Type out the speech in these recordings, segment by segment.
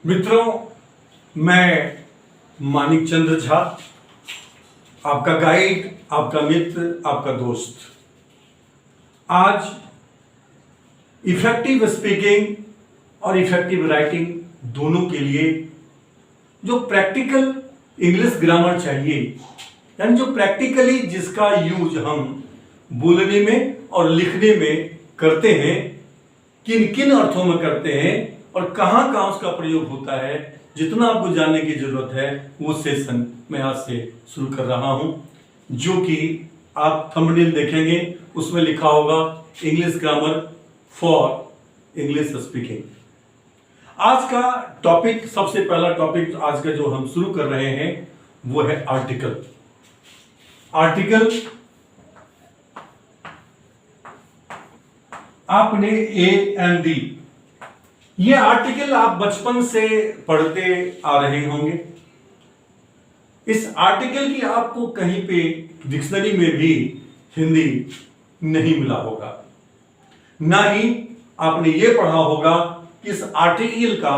मित्रों, मैं मानिक चंद्र झा, आपका गाइड, आपका मित्र, आपका दोस्त। आज इफेक्टिव स्पीकिंग और इफेक्टिव राइटिंग दोनों के लिए जो प्रैक्टिकल इंग्लिश ग्रामर चाहिए, यानी जो प्रैक्टिकली जिसका यूज हम बोलने में और लिखने में करते हैं, किन किन अर्थों में करते हैं और कहां कहां उसका प्रयोग होता है, जितना आपको जानने की जरूरत है वो सेशन मैं आज से शुरू कर रहा हूं, जो कि आप थंबनेल देखेंगे उसमें लिखा होगा English grammar for English speaking. आज का टॉपिक, सबसे पहला टॉपिक आज का जो हम शुरू कर रहे हैं वो है आर्टिकल। आर्टिकल आपने A&D, ये आर्टिकल आप बचपन से पढ़ते आ रहे होंगे। इस आर्टिकल की आपको कहीं पे डिक्शनरी में भी हिंदी नहीं मिला होगा, ना ही आपने ये पढ़ा होगा कि इस आर्टिकल का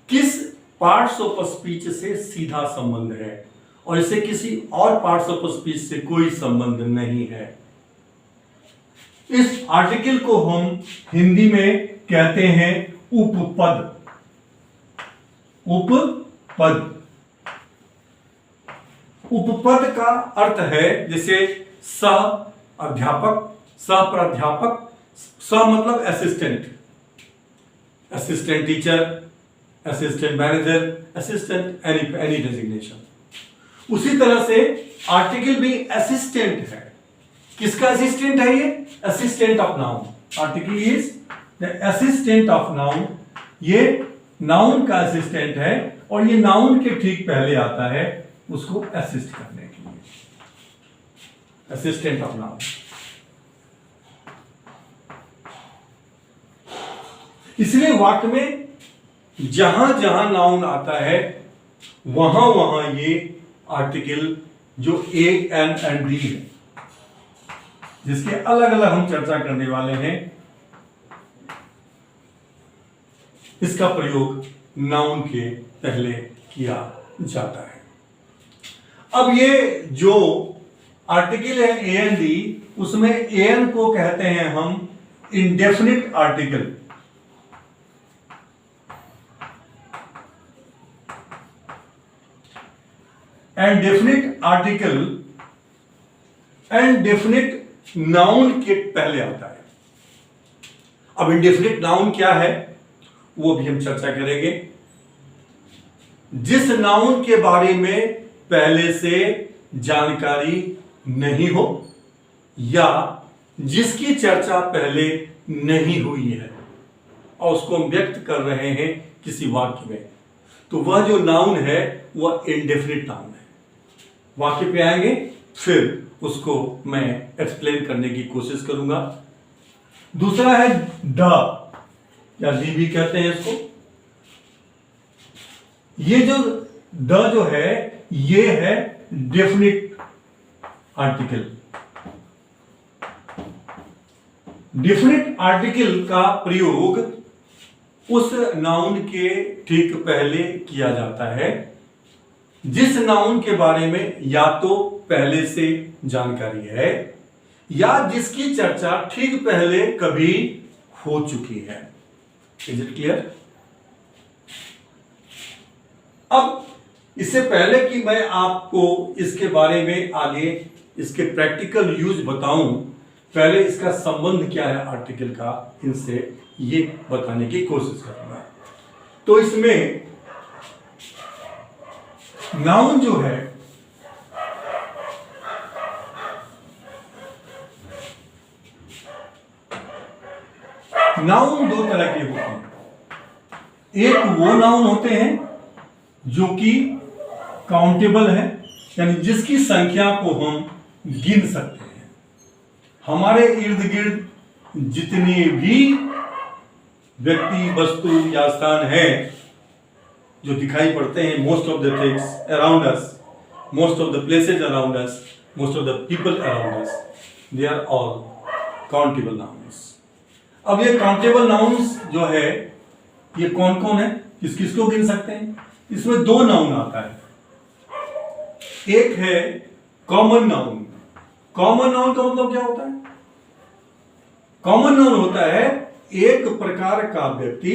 किस पार्ट्स ऑफ स्पीच से सीधा संबंध है और इसे किसी और पार्ट्स ऑफ स्पीच से कोई संबंध नहीं है। इस आर्टिकल को हम हिंदी में कहते हैं उपपद। उपपद, उपपद का अर्थ है जैसे सह अध्यापक, सह प्राध्यापक, सह मतलब assistant, assistant teacher, assistant manager, assistant any designation. उसी तरह से आर्टिकल भी असिस्टेंट है। किसका असिस्टेंट है ये? Assistant of noun. Article is the assistant of noun. ये नाउन का असिस्टेंट है और ये नाउन के ठीक पहले आता है उसको असिस्ट करने के लिए, असिस्टेंट ऑफ नाउन। इसलिए वाक्य में जहां जहां नाउन आता है वहां वहां ये आर्टिकल जो A&D है, जिसके अलग अलग हम चर्चा करने वाले हैं, इसका प्रयोग नाउन के पहले किया जाता है। अब ये जो आर्टिकल है A&D, उसमें AN को कहते हैं हम indefinite article. And definite article and definite noun के पहले आता है। अब इंडेफिनिट नाउन क्या है वो भी हम चर्चा करेंगे। जिस नाउन के बारे में पहले से जानकारी नहीं हो या जिसकी चर्चा पहले नहीं हुई है और उसको हम व्यक्त कर रहे हैं किसी वाक्य में, तो वह जो नाउन है वह इंडेफिनिट नाउन है। वाक्य पे आएंगे फिर उसको मैं एक्सप्लेन करने की कोशिश करूंगा। दूसरा है द, या डी भी कहते हैं इसको। ये जो द जो है ये है डेफिनिट आर्टिकल। डेफिनिट आर्टिकल का प्रयोग उस नाउन के ठीक पहले किया जाता है जिस नाउन के बारे में या तो पहले से जानकारी है या जिसकी चर्चा ठीक पहले कभी हो चुकी है। Is it clear? अब इससे पहले कि मैं आपको इसके बारे में आगे इसके प्रैक्टिकल यूज बताऊं, पहले इसका संबंध क्या है आर्टिकल का इनसे, ये बताने की कोशिश करूंगा। तो इसमें नाउन जो है नाउन दो तरह के होते हैं। एक वो नाउन होते हैं जो कि काउंटेबल है, यानी जिसकी संख्या को हम गिन सकते हैं। हमारे इर्द गिर्द जितने भी व्यक्ति, वस्तु या स्थान है जो दिखाई पड़ते हैं, most of the things around us, most of the places around us, most of the people around us, they are all countable nouns. अब ये काउंटेबल नाउन्स जो है ये कौन कौन है? किस किस को गिन सकते हैं? इसमें दो नाउन आता है, एक है कॉमन नाउन। कॉमन नाउन का मतलब क्या होता है? कॉमन नाउन होता है एक प्रकार का व्यक्ति,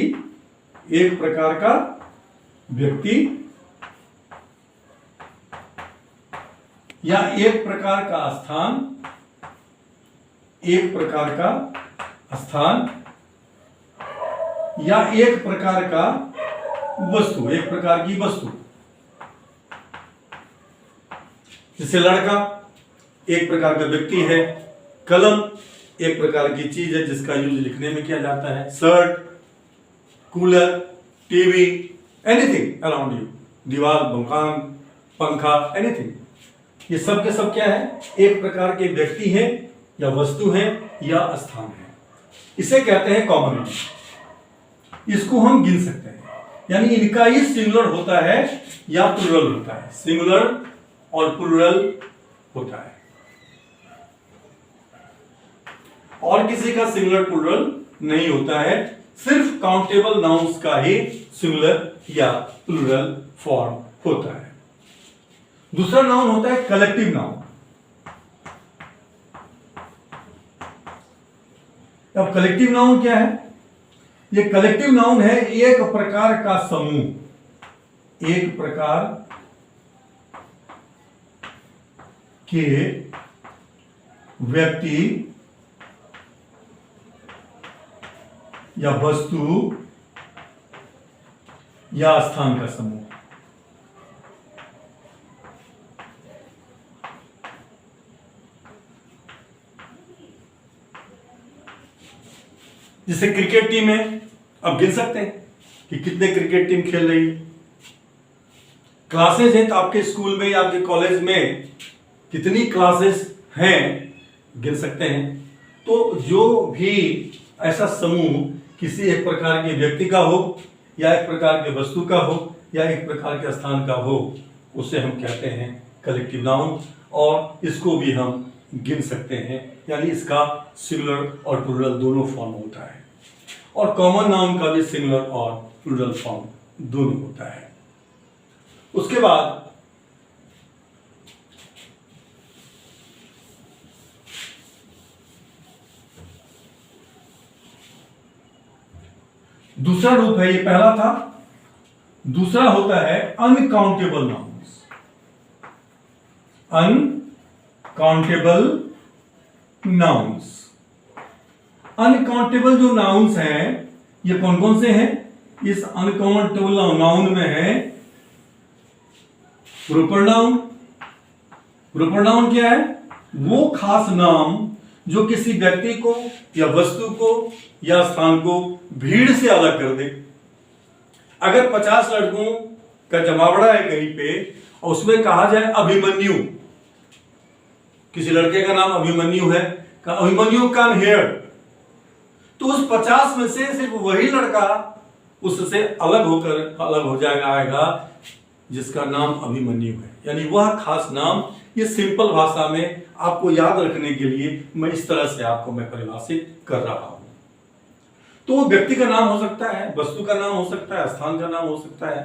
एक प्रकार का व्यक्ति या एक प्रकार का स्थान, एक प्रकार का स्थान या एक प्रकार का वस्तु, एक प्रकार की वस्तु। जैसे लड़का एक प्रकार का व्यक्ति है, कलम एक प्रकार की चीज है जिसका यूज लिखने में किया जाता है, shirt, cooler, TV, anything around you, दीवार, मकान, पंखा, एनीथिंग, ये सब के सब क्या है? एक प्रकार के व्यक्ति है या वस्तु है या स्थान है। इसे कहते हैं कॉमन नाउन। इसको हम गिन सकते हैं, यानी इनका ही सिंगुलर होता है या प्लुरल होता है, सिंगुलर और प्लुरल होता है। और किसी का सिंगुलर प्लुरल नहीं होता है, सिर्फ काउंटेबल नाउन्स का ही सिंगुलर या प्लुरल फॉर्म होता है। दूसरा नाउन होता है कलेक्टिव नाउन। अब कलेक्टिव नाउन क्या है? ये कलेक्टिव नाउन है एक प्रकार का समूह, एक प्रकार के व्यक्ति या वस्तु या स्थान का समूह। जैसे क्रिकेट टीम है, अब गिन सकते हैं कि कितने क्रिकेट टीम खेल रही है। क्लासेस हैं तो आपके स्कूल में या आपके कॉलेज में कितनी क्लासेस हैं गिन सकते हैं। तो जो भी ऐसा समूह किसी एक प्रकार के व्यक्ति का हो या एक प्रकार के वस्तु का हो या एक प्रकार के स्थान का हो, उसे हम कहते हैं कलेक्टिव नाउन, और इसको भी हम गिन सकते हैं, यानी इसका सिंगुलर और प्लुरल दोनों फॉर्म होता है। और कॉमन नाउन का भी सिंगुलर और प्लुरल फॉर्म दोनों होता है। उसके बाद दूसरा रूप है, ये पहला था, दूसरा होता है uncountable nouns. Uncountable nouns, uncountable जो नाउन्स हैं ये कौन कौन से हैं? इस अनकाउंटेबल नाउन में है प्रॉपर नाउन। प्रॉपर नाउन क्या है? वो खास नाम जो किसी व्यक्ति को या वस्तु को या स्थान को भीड़ से अलग कर दे। अगर 50 लड़कों का जमावड़ा है कहीं पे और उसमें कहा जाए अभिमन्यु, किसी लड़के का नाम अभिमन्यु है, अभिमन्यु कम हियर, तो उस 50 में से सिर्फ वही लड़का उससे अलग हो जाएगा, आएगा जिसका नाम अभिमन्यु है। यानी वह खास नाम, ये सिंपल भाषा में आपको याद रखने के लिए मैं इस तरह से आपको मैं परिभाषित कर रहा हूं। तो व्यक्ति का नाम हो सकता है, वस्तु का नाम हो सकता है, स्थान का नाम हो सकता है।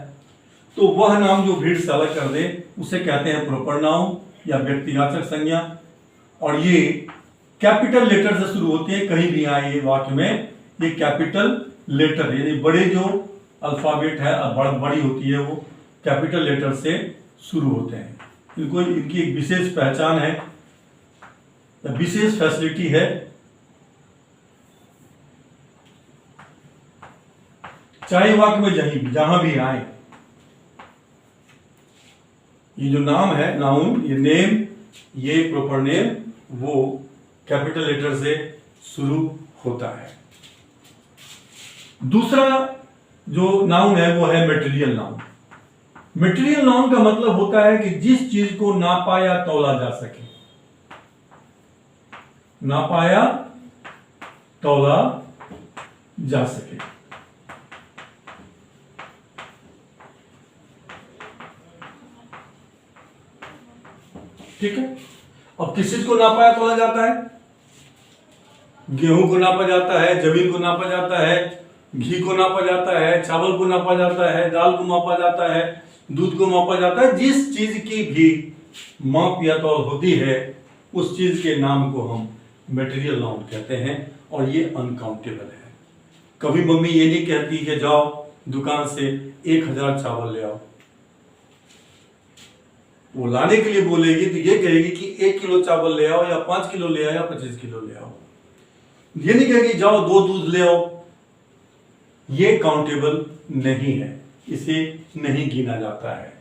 तो वह नाम जो भीड़ से अलग कर दे उसे कहते हैं प्रॉपर नाउन या व्यक्तिवाचक संज्ञा। और ये कैपिटल लेटर से शुरू होती है, कहीं भी आए ये वाक्य में ये कैपिटल लेटर, यानी बड़े जो अल्फाबेट है, बड़ी होती है, वो कैपिटल लेटर से शुरू होते हैं। इनको इनकी एक विशेष पहचान है, विशेष फैसिलिटी है। चाहे वाक्य में जहां भी आए, ये जो नाम है नाउन, ये नेम, ये प्रॉपर नेम, वो कैपिटल लेटर से शुरू होता है। दूसरा जो नाउन है वो है मटेरियल नाउन। मटेरियल नाउन का मतलब होता है कि जिस चीज को नापा या तौला जा सके, नापा या तौला जा सके। ठीक है। अब किस चीज को नापा या तोला जाता है? गेहूं को नापा जाता है, जमीन को नापा जाता है, घी को नापा जाता है, चावल को नापा जाता है, दाल को मापा जाता है, दूध को मापा जाता है। जिस चीज की भी माप या तौल होती है उस चीज के नाम को हम मटेरियल नाउन कहते हैं, और ये अनकाउंटेबल है। कभी मम्मी ये नहीं कहती कि जाओ दुकान से 1000 चावल ले आओ। वो लाने के लिए बोलेगी तो ये कहेगी कि 1 किलो चावल ले आओ, या 5 किलो ले आओ, या 25 किलो ले आओ। ये नहीं कहेगी जाओ 2 दूध ले आओ। ये काउंटेबल नहीं है, इसे नहीं गिना जाता है।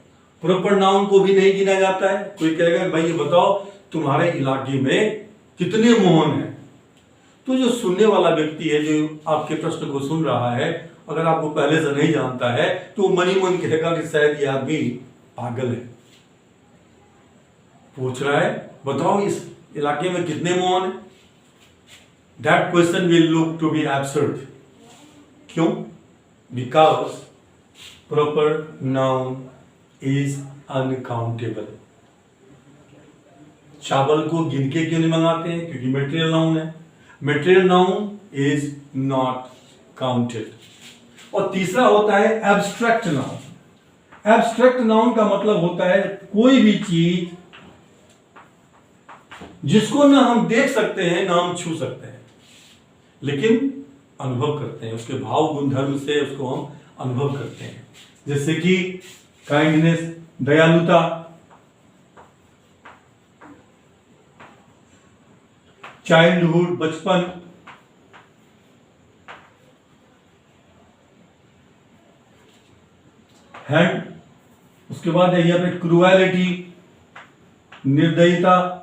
प्रॉपर नाउन को भी नहीं गिना जाता है। कोई कहेगा भाई ये बताओ तुम्हारे इलाके में कितने मोहन हैं, तो जो सुनने वाला व्यक्ति है, जो आपके प्रश्न को सुन रहा है, अगर आपको पहले से नहीं जानता है तो मन ही मन कहेगा कि शायद ये आदमी पागल है। पूछ रहा है बताओ इस इलाके में कितने मोहन हैं। That question will look to be absurd. क्यों? Because proper noun is uncountable. चावल को गिन के क्यों नहीं मंगाते हैं? क्योंकि मटेरियल नाउन है। Material noun is not counted. और तीसरा होता है एब्स्ट्रैक्ट नाउन। एब्स्ट्रैक्ट नाउन का मतलब होता है कोई भी चीज जिसको ना हम देख सकते हैं ना हम छू सकते हैं, लेकिन अनुभव करते हैं, उसके भाव गुणधर्म से उसको हम अनुभव करते हैं। जैसे कि काइंडनेस, दयालुता, चाइल्डहुड, बचपन, हैंड, उसके बाद है यहाँ पे क्रूएलिटी, निर्दयता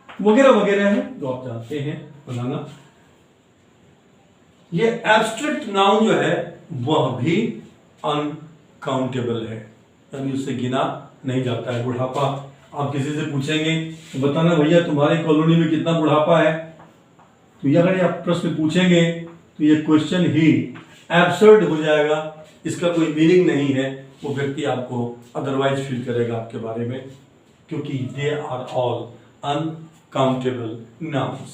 वगैरह वगैरह है जो आप जानते हैं बनाना। ये एब्स्ट्रैक्ट नाउन जो है वह भी अनकाउंटेबल है, यानी उससे गिना नहीं जाता है। बुढ़ापा, आप किसी से पूछेंगे तो बताना भैया तुम्हारे कॉलोनी में कितना बुढ़ापा है, तो ये अगर आप प्रश्न पूछेंगे तो ये क्वेश्चन ही एब्सर्ड हो जाएगा, इसका कोई मीनिंग नहीं है। वो व्यक्ति आपको अदरवाइज फील करेगा आपके बारे में, क्योंकि they are all uncountable nouns.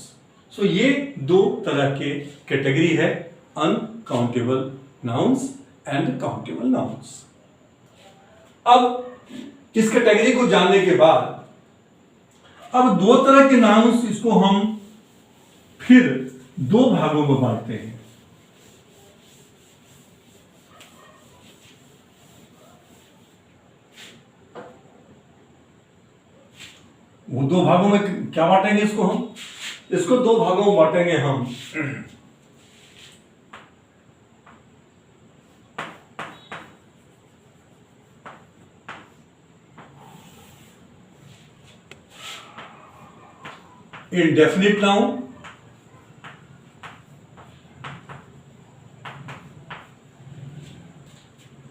So ये दो तरह के कैटेगरी है, uncountable nouns and countable nouns. अब इस कैटेगरी को जानने के बाद अब दो तरह के नाउन्स, इसको हम फिर दो भागों में बांटते हैं। वो दो भागों में क्या बांटेंगे इसको हम? इसको दो भागों में बांटेंगे हम। इंडेफिनिट नाउन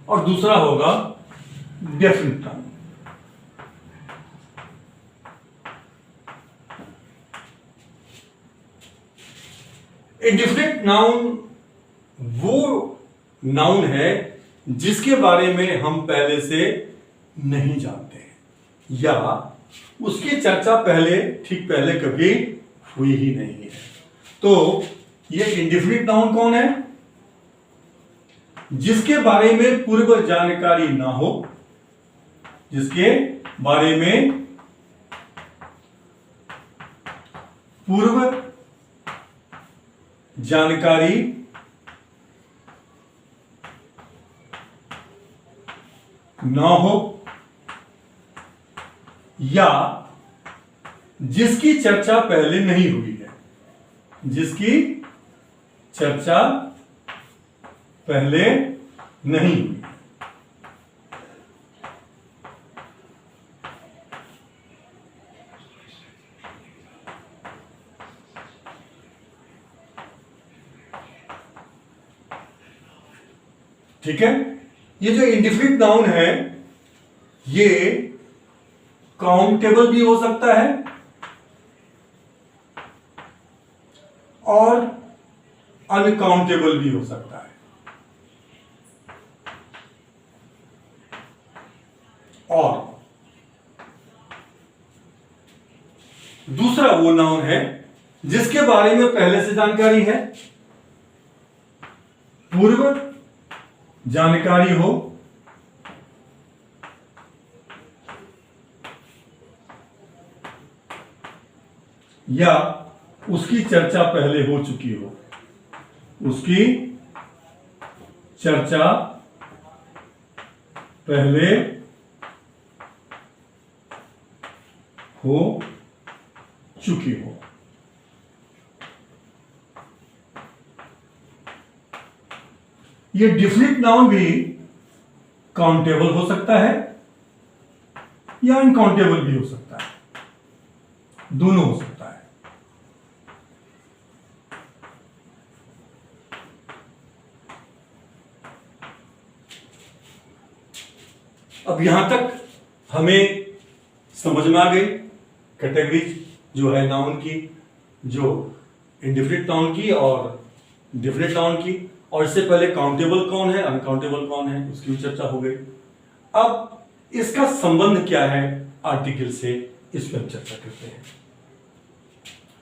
और दूसरा होगा डेफिनिट नाउन। इंडेफिनिट नाउन वो नाउन है जिसके बारे में हम पहले से नहीं जानते या उसकी चर्चा ठीक पहले कभी हुई ही नहीं है। तो ये इंडेफिनिट नाउन कौन है? जिसके बारे में पूर्व जानकारी ना हो, जिसके बारे में पूर्व जानकारी ना हो या जिसकी चर्चा पहले नहीं हुई है, जिसकी चर्चा पहले नहीं हुई। ठीक है, ये जो इंडेफिनिट नाउन है ये काउंटेबल भी हो सकता है और अनकाउंटेबल भी हो सकता है। और दूसरा वो नाउन है जिसके बारे में पहले से जानकारी है, पूर्व जानकारी हो, या उसकी चर्चा पहले हो चुकी हो, उसकी चर्चा पहले हो चुकी हो। ये डिफिनिट नाउन भी काउंटेबल हो सकता है या अनकाउंटेबल भी हो सकता है, दोनों हो सकता है। अब यहां तक हमें समझ में आ गई कैटेगरीज जो है नाउन की, जो इंडेफिनिट नाउन की और डेफिनिट नाउन की, और इससे पहले काउंटेबल कौन है, अनकाउंटेबल कौन है, उसकी भी चर्चा हो गई। अब इसका संबंध क्या है आर्टिकल से, इस पर चर्चा करते हैं।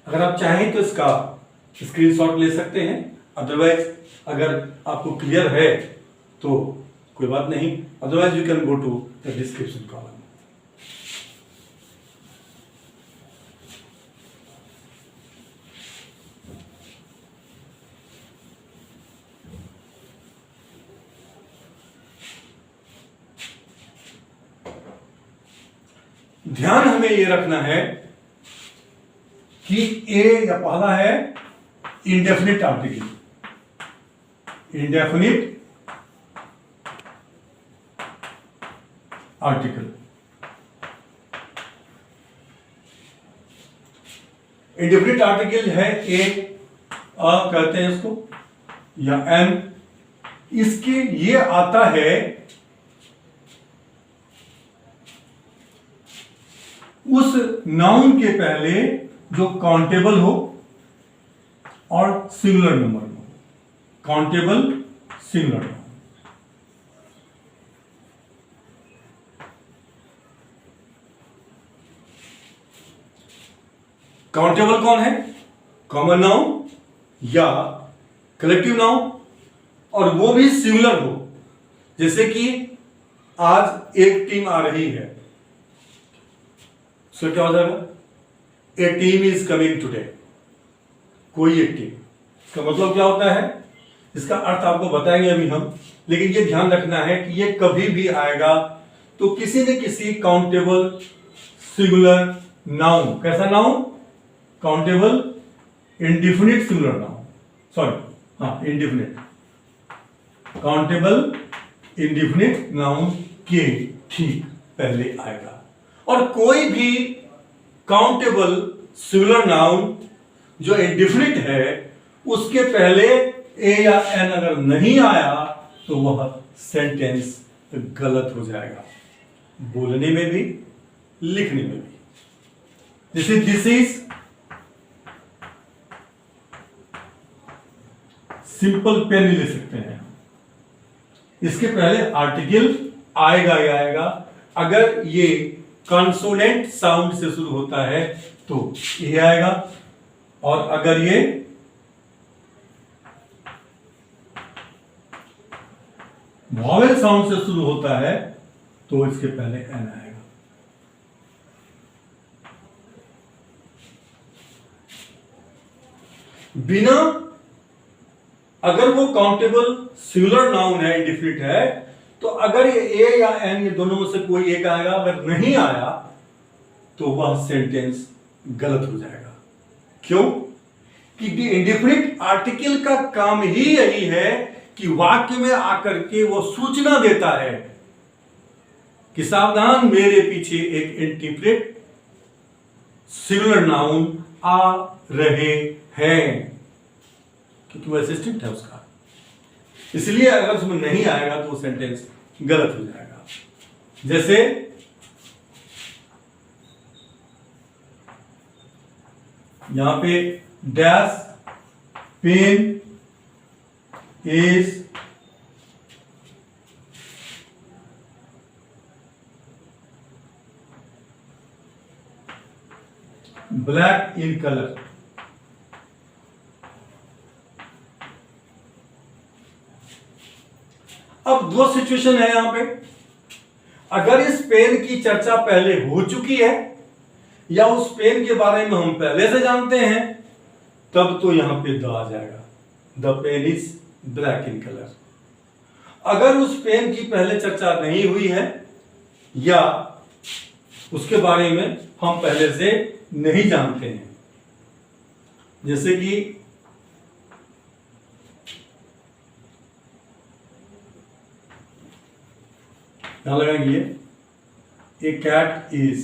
अगर आप चाहें तो इसका स्क्रीनशॉट ले सकते हैं, अदरवाइज अगर आपको क्लियर है तो कोई बात नहीं, otherwise you can go to the description column. ध्यान हमें यह रखना है कि ए या पहला है indefinite article, indefinite article. Indefinite article है ए, कहते हैं इसको, या एम। इसके ये आता है उस नाउन के पहले जो काउंटेबल हो और सिंगुलर नंबर हो, काउंटेबल सिंगुलर नंबर। काउंटेबल कौन है, कॉमन नाउन या कलेक्टिव नाउन, और वो भी सिंगुलर हो। जैसे कि आज एक टीम आ रही है, सो क्या हो जाएगा, ए टीम इज कमिंग टुडे, कोई एक टीम। इसका मतलब क्या होता है, इसका अर्थ आपको बताएंगे अभी हम, लेकिन ये ध्यान रखना है कि ये कभी भी आएगा तो किसी न किसी काउंटेबल सिंगुलर नाउन, कैसा noun, countable indefinite singular noun, sorry हाँ इंडिफिनिट, काउंटेबल इंडिफिनिट नाउन के ठीक पहले आएगा। और कोई भी काउंटेबल सिंगुलर नाउन जो इंडिफिनिट है उसके पहले ए या एन अगर नहीं आया तो वह सेंटेंस गलत हो जाएगा, बोलने में भी लिखने में भी। जैसे दिस इज सिंपल पेन ले सकते हैं, इसके पहले आर्टिकल आएगा ही आएगा। अगर ये कॉन्सोनेंट साउंड से शुरू होता है तो ये आएगा, और अगर ये वॉवेल साउंड से शुरू होता है तो इसके पहले एन आएगा। बिना, अगर वो काउंटेबल सिंगुलर नाउन है, इंडिफिनिट है, तो अगर ये ए या एन ये दोनों में से कोई एक आएगा, अगर नहीं आया तो वह सेंटेंस गलत हो जाएगा। क्यों? कि इंडिफिनिट आर्टिकल का काम ही यही है कि वाक्य में आकर के वो सूचना देता है कि सावधान, मेरे पीछे एक इंडिफिनिट सिंगुलर नाउन आ रहे हैं, क्योंकि वह असिस्टेंट है उसका। इसलिए अगर उसमें नहीं आएगा तो वो सेंटेंस गलत हो जाएगा। जैसे यहां पे dash pen is black in colour, अब दो सिचुएशन है यहां पे, अगर इस पेन की चर्चा पहले हो चुकी है या उस पेन के बारे में हम पहले से जानते हैं, तब तो यहां पे द आ जाएगा, the pen is black in colour. अगर उस पेन की पहले चर्चा नहीं हुई है या उसके बारे में हम पहले से नहीं जानते हैं, जैसे कि यहां लगाएंगे, a cat is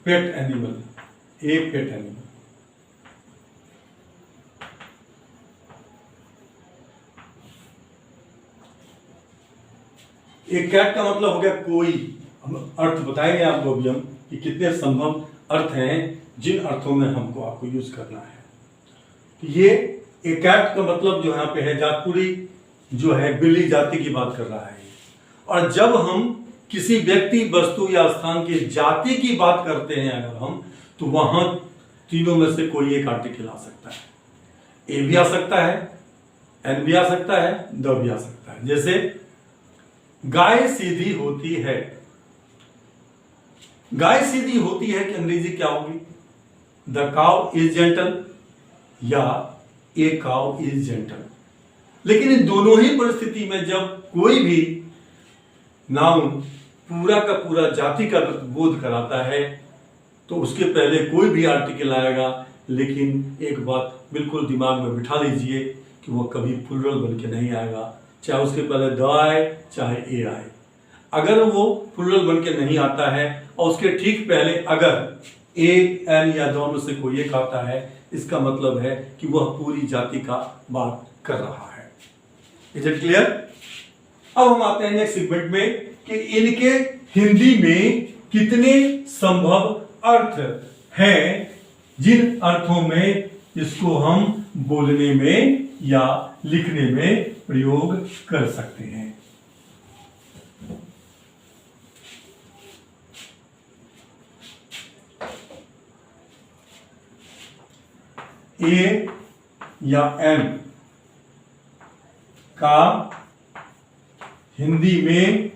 pet animal, a pet animal. एक कैट का मतलब हो गया कोई, हम अर्थ बताएंगे आपको अभी हम कि कितने संभव अर्थ हैं जिन अर्थों में हमको आपको यूज करना है। तो ये एक कैट का मतलब जो यहाँ पे है जातपुरी जो है बिल्ली जाति की बात कर रहा है। और जब हम किसी व्यक्ति वस्तु या स्थान की जाति की बात करते हैं अगर हम, तो वहां तीनों में से कोई एक आर्टिकल आ सकता है, ए भी आ सकता है, एन भी आ सकता है, द भी आ सकता है। जैसे गाय सीधी होती है, गाय सीधी होती है कि अंग्रेजी क्या होगी, द काउ इज जेंटल या ए काउ इज जेंटल। लेकिन इन दोनों ही परिस्थिति में जब कोई भी नाउन पूरा का पूरा जाति का बोध कराता है तो उसके पहले कोई भी आर्टिकल आएगा, लेकिन एक बात बिल्कुल दिमाग में बिठा लीजिए कि वो कभी प्लूरल बन के नहीं आएगा, चाहे उसके पहले द आए चाहे ए आए। अगर वो प्लूरल बन के नहीं आता है और उसके ठीक पहले अगर ए, एन या दोनों से कोई एक आता है, इसका मतलब है कि वह पूरी जाति का बात कर रहा है। Is it clear? अब हम आते हैं नेक्स्ट सेगमेंट में कि इनके हिंदी में कितने संभव अर्थ हैं जिन अर्थों में इसको हम बोलने में या लिखने में प्रयोग कर सकते हैं। ए या एन का हिंदी में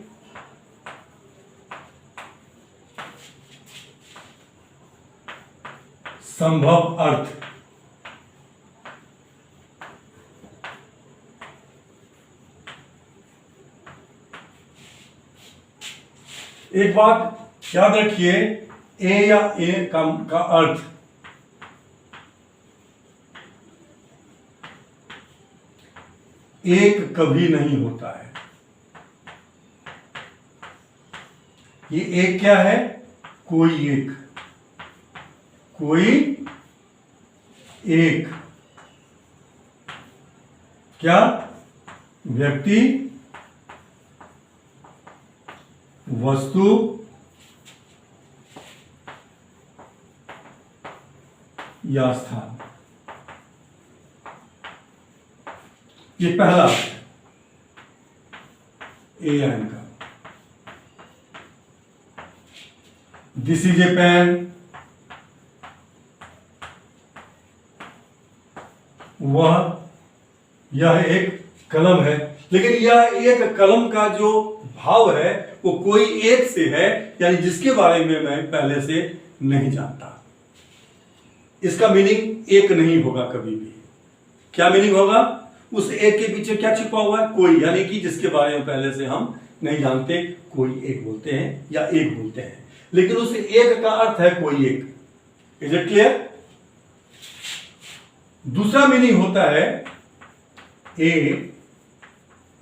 संभव अर्थ एक बात याद रखिए, ए या ए का अर्थ एक कभी नहीं होता है। ये एक क्या है? कोई एक, कोई एक क्या? व्यक्ति, वस्तु या स्थान। ये पहला ए एन का। दिस इज ए पेन, यह एक कलम है। लेकिन यह एक कलम का जो भाव है वो कोई एक से है, यानी जिसके बारे में मैं पहले से नहीं जानता। इसका मीनिंग एक नहीं होगा कभी भी। क्या मीनिंग होगा? उस एक के पीछे क्या छिपा हुआ है? कोई, यानी कि जिसके बारे में पहले से हम नहीं जानते, कोई एक बोलते हैं या एक बोलते हैं। लेकिन उस एक का अर्थ है कोई एक। Is it clear? दूसरा मीनिंग होता है ए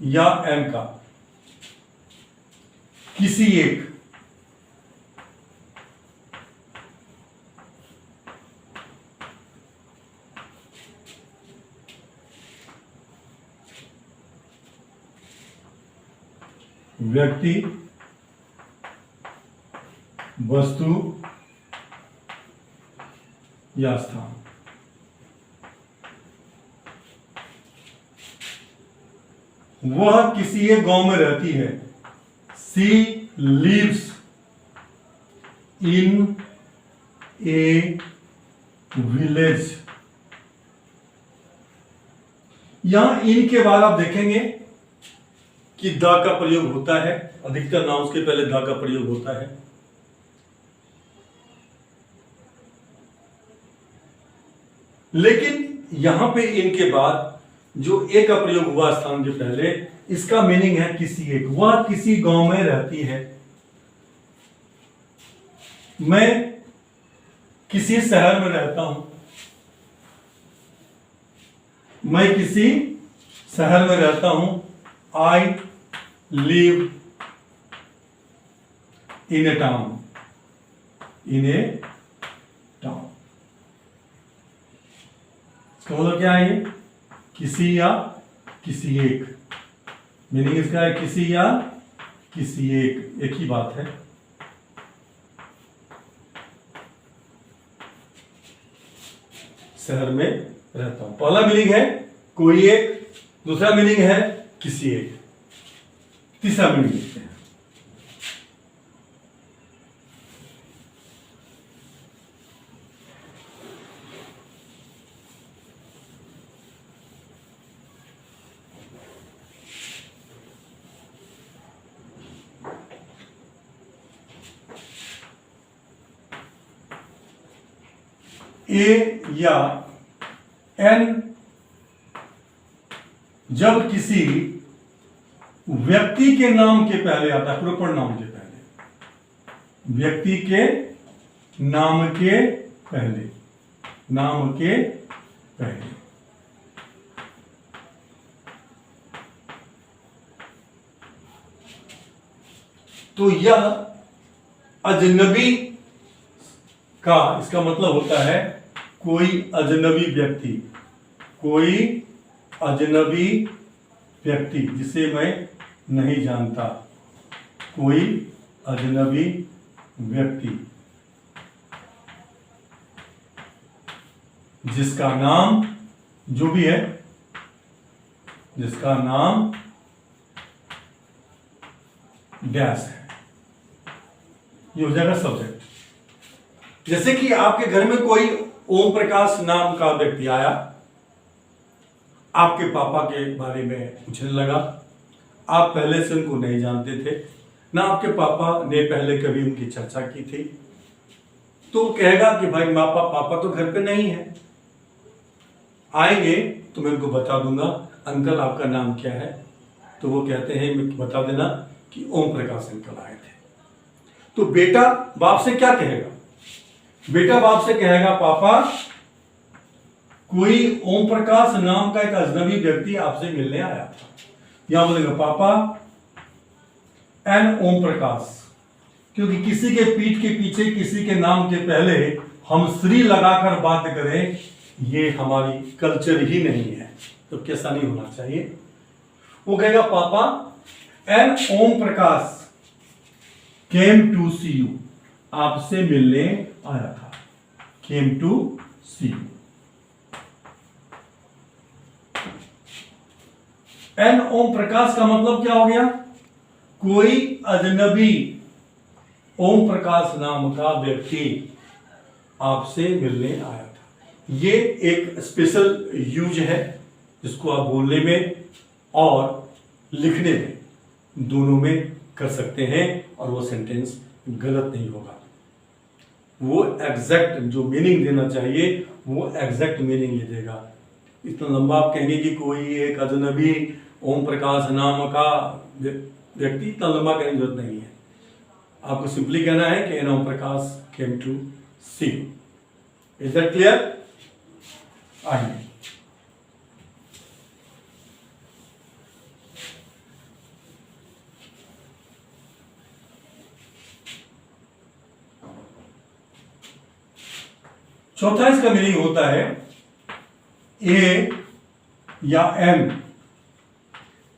या एन का किसी एक, व्यक्ति, वस्तु या स्थान। वह किसी एक गांव में रहती है। She lives in a village. यहां इन के बाद आप देखेंगे कि द का प्रयोग होता है, अधिकतर नाउंस के पहले द का प्रयोग होता है। लेकिन यहां पे इनके बाद जो ए का प्रयोग हुआ स्थान के पहले, इसका मीनिंग है किसी एक। वह किसी गांव में रहती है। मैं किसी शहर में रहता हूं। मैं किसी शहर में रहता हूं। I live in A town. In A town. इसका मतलब क्या है? ये किसी या किसी एक। मीनिंग इसका है किसी या किसी एक ही बात है। शहर में रहता हूं। पहला मीनिंग है कोई एक, दूसरा मीनिंग है किसी एक, तीसरा मीनिंग देखते हैं। ए या एन जब किसी व्यक्ति के नाम के पहले आता है, प्रोपर नाम के पहले, व्यक्ति के नाम के पहले, नाम के पहले, तो यह अजनबी का, इसका मतलब होता है कोई अजनबी व्यक्ति, कोई अजनबी व्यक्ति जिसे मैं नहीं जानता, कोई अजनबी व्यक्ति जिसका नाम जो भी है, जिसका नाम डैश है, ये हो जाएगा सब्जेक्ट। जैसे कि आपके घर में कोई ओम प्रकाश नाम का व्यक्ति आया, आपके पापा के बारे में पूछने लगा। आप पहले से उनको नहीं जानते थे, ना आपके पापा ने पहले कभी उनकी चर्चा की थी, तो वो कहेगा कि भाई पापा तो घर पे नहीं है, आएंगे तो मैं उनको बता दूंगा अंकल आपका नाम क्या है। तो वो कहते हैं मैं बता देना कि ओम प्रकाश अंकल आए थे। तो बेटा बाप से क्या कहेगा? बेटा बाप से कहेगा पापा कोई ओम प्रकाश नाम का एक अजनबी व्यक्ति आपसे मिलने आया था। यहां बोलेगा पापा एन ओम प्रकाश, क्योंकि किसी के पीठ के पीछे किसी के नाम के पहले हम श्री लगाकर बात करें, ये हमारी कल्चर ही नहीं है, तो कैसा नहीं होना चाहिए। वो कहेगा पापा an Om Prakash came to see you, आपसे मिलने आया था, came to see you. An Om Prakash का मतलब क्या हो गया? कोई अजनबी ओम प्रकाश नाम का व्यक्ति आपसे मिलने आया था। ये एक स्पेशल यूज है जिसको आप बोलने में और लिखने में दोनों में कर सकते हैं और वो सेंटेंस गलत नहीं होगा। वो एग्जैक्ट जो मीनिंग देना चाहिए वो एग्जैक्ट मीनिंग ये देगा। इतना लंबा आप कहेंगे कि कोई एक अजनबी ओम प्रकाश नाम का व्यक्ति, इतना लंबा कहने की जरूरत नहीं है। आपको सिंपली कहना है कि an Om Prakash came to see you. Is that clear? आइए चौथा इसका मीनिंग होता है ए या एन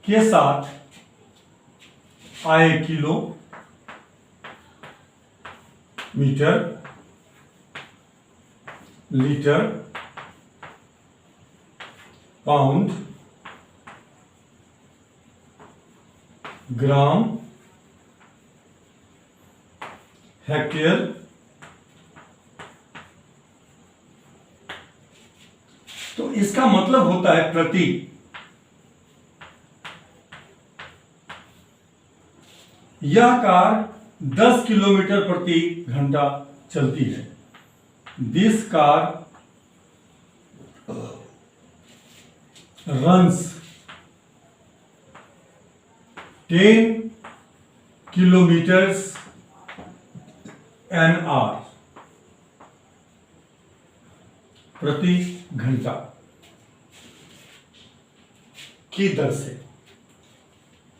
के साथ आए किलो, मीटर, लीटर, पाउंड, ग्राम, हेक्टेयर, तो इसका मतलब होता है प्रति। यह कार 10 किलोमीटर प्रति घंटा चलती है। This car runs 10 kilometres an hour, प्रति घंटा की दर से,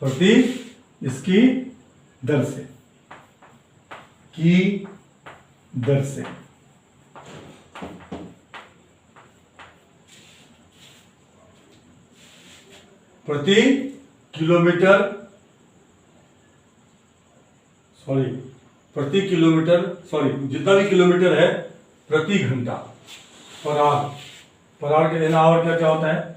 प्रति इसकी दर से, की दर से। प्रति किलोमीटर, प्रति किलोमीटर, जितना भी किलोमीटर है प्रति घंटा, पर आवर। पर आवर के एन आवर क्या क्या होता है?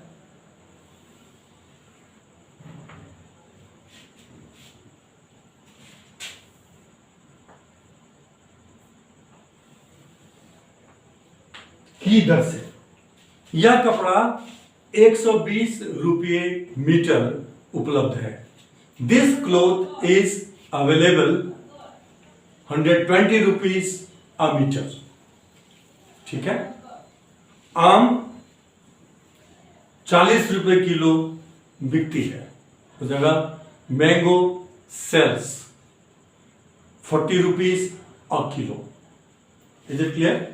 की दर से। यह कपड़ा 120 रुपये मीटर उपलब्ध है। This cloth is available 120 rupees a metre. ठीक है। आम 40 रुपए किलो बिकती है। उस जगह mango sells 40 rupees a kilo. Is it clear?